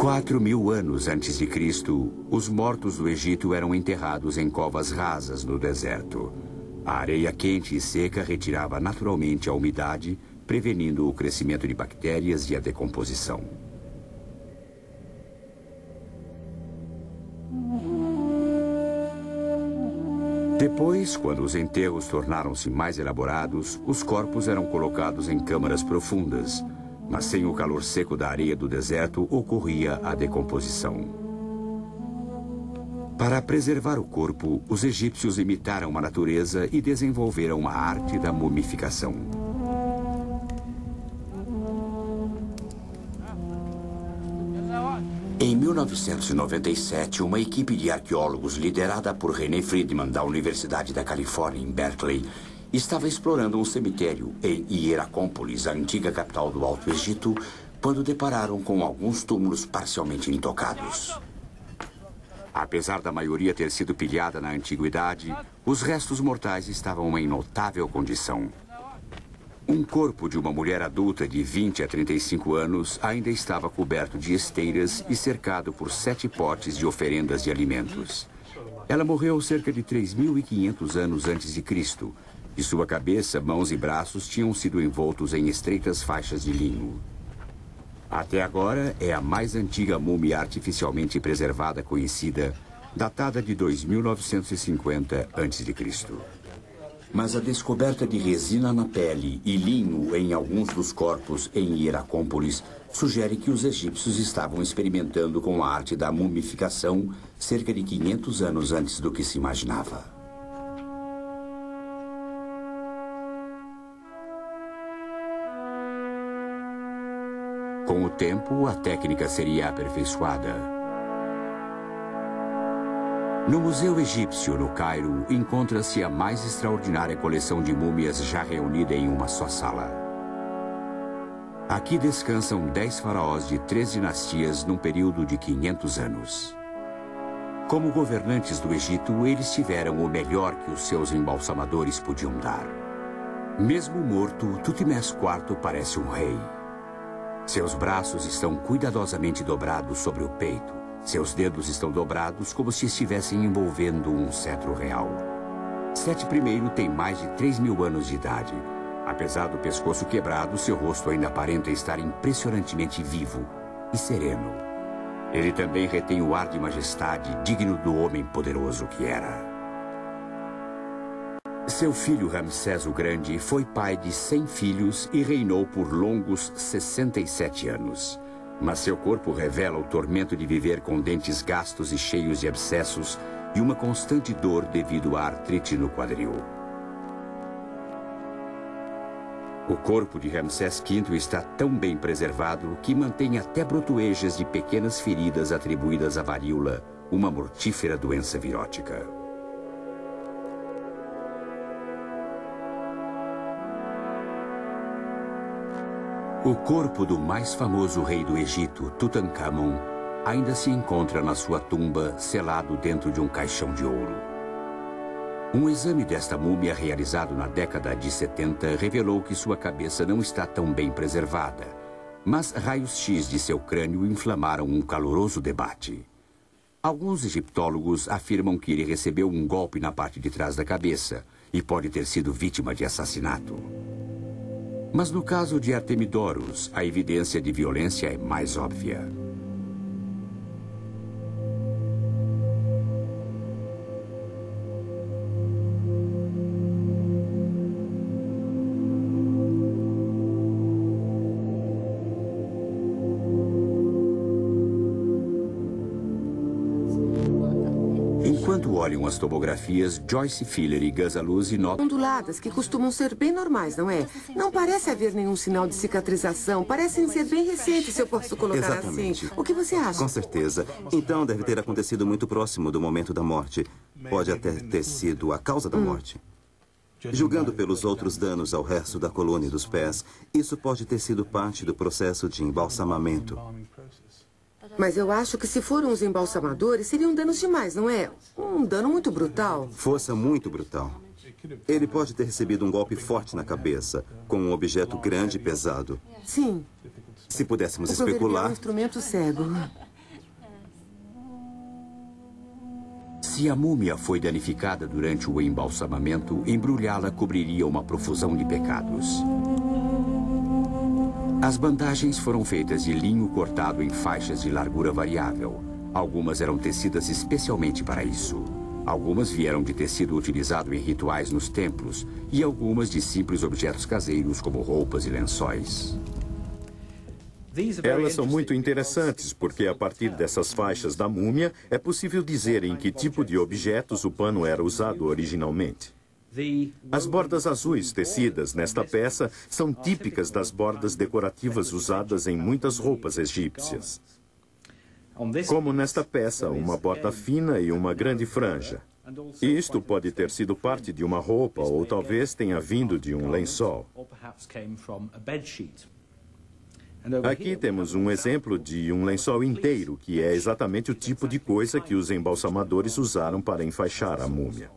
4.000 anos antes de Cristo, os mortos do Egito eram enterrados em covas rasas no deserto. A areia quente e seca retirava naturalmente a umidade, prevenindo o crescimento de bactérias e a decomposição. Depois, quando os enterros tornaram-se mais elaborados, os corpos eram colocados em câmaras profundas, mas sem o calor seco da areia do deserto ocorria a decomposição. Para preservar o corpo, os egípcios imitaram a natureza e desenvolveram a arte da mumificação. Em 1997, uma equipe de arqueólogos liderada por René Friedman, da Universidade da Califórnia, em Berkeley, estava explorando um cemitério em Hieracómpolis, a antiga capital do Alto Egito, quando depararam com alguns túmulos parcialmente intocados. Apesar da maioria ter sido pilhada na antiguidade, os restos mortais estavam em notável condição. Um corpo de uma mulher adulta de 20 a 35 anos ainda estava coberto de esteiras e cercado por 7 potes de oferendas de alimentos. Ela morreu cerca de 3.500 anos antes de Cristo, e sua cabeça, mãos e braços tinham sido envoltos em estreitas faixas de linho. Até agora, é a mais antiga múmia artificialmente preservada conhecida, datada de 2950 a.C. Mas a descoberta de resina na pele e linho em alguns dos corpos em Hieracómpolis sugere que os egípcios estavam experimentando com a arte da mumificação cerca de 500 anos antes do que se imaginava. Com o tempo, a técnica seria aperfeiçoada. No Museu Egípcio, no Cairo, encontra-se a mais extraordinária coleção de múmias já reunida em uma só sala. Aqui descansam 10 faraós de 3 dinastias num período de 500 anos. Como governantes do Egito, eles tiveram o melhor que os seus embalsamadores podiam dar. Mesmo morto, Tutmés IV parece um rei. Seus braços estão cuidadosamente dobrados sobre o peito. Seus dedos estão dobrados como se estivessem envolvendo um cetro real. Sete I tem mais de 3.000 anos de idade. Apesar do pescoço quebrado, seu rosto ainda aparenta estar impressionantemente vivo e sereno. Ele também retém o ar de majestade digno do homem poderoso que era. Seu filho Ramsés o Grande foi pai de 100 filhos e reinou por longos 67 anos. Mas seu corpo revela o tormento de viver com dentes gastos e cheios de abscessos e uma constante dor devido à artrite no quadril. O corpo de Ramsés V está tão bem preservado que mantém até brotoejas de pequenas feridas atribuídas à varíola, uma mortífera doença virótica. O corpo do mais famoso rei do Egito, Tutankhamon, ainda se encontra na sua tumba, selado dentro de um caixão de ouro. Um exame desta múmia realizado na década de 70 revelou que sua cabeça não está tão bem preservada, mas raios-x de seu crânio inflamaram um caloroso debate. Alguns egiptólogos afirmam que ele recebeu um golpe na parte de trás da cabeça e pode ter sido vítima de assassinato. Mas no caso de Artemidoros, a evidência de violência é mais óbvia. Enquanto olham as tomografias, Joyce Filler e Gus Aluzzi notam onduladas que costumam ser bem normais, não é? Não parece haver nenhum sinal de cicatrização. Parecem ser bem recentes, se eu posso colocar Exatamente. assim. O que você acha? Com certeza. Então deve ter acontecido muito próximo do momento da morte. Pode até ter sido a causa da morte. Julgando pelos outros danos ao resto da coluna e dos pés, isso pode ter sido parte do processo de embalsamamento. Mas eu acho que se foram os embalsamadores, seriam danos demais, não é? Um dano muito brutal. Força muito brutal. Ele pode ter recebido um golpe forte na cabeça, com um objeto grande e pesado. Sim. Se pudéssemos O proverbial especular... instrumento cego. Se a múmia foi danificada durante o embalsamamento, embrulhá-la cobriria uma profusão de pecados. As bandagens foram feitas de linho cortado em faixas de largura variável. Algumas eram tecidas especialmente para isso. Algumas vieram de tecido utilizado em rituais nos templos e algumas de simples objetos caseiros como roupas e lençóis. Elas são muito interessantes porque, a partir dessas faixas da múmia, é possível dizer em que tipo de objetos o pano era usado originalmente. As bordas azuis tecidas nesta peça são típicas das bordas decorativas usadas em muitas roupas egípcias. Como nesta peça, uma borda fina e uma grande franja. E isto pode ter sido parte de uma roupa ou talvez tenha vindo de um lençol. Aqui temos um exemplo de um lençol inteiro, que é exatamente o tipo de coisa que os embalsamadores usaram para enfaixar a múmia.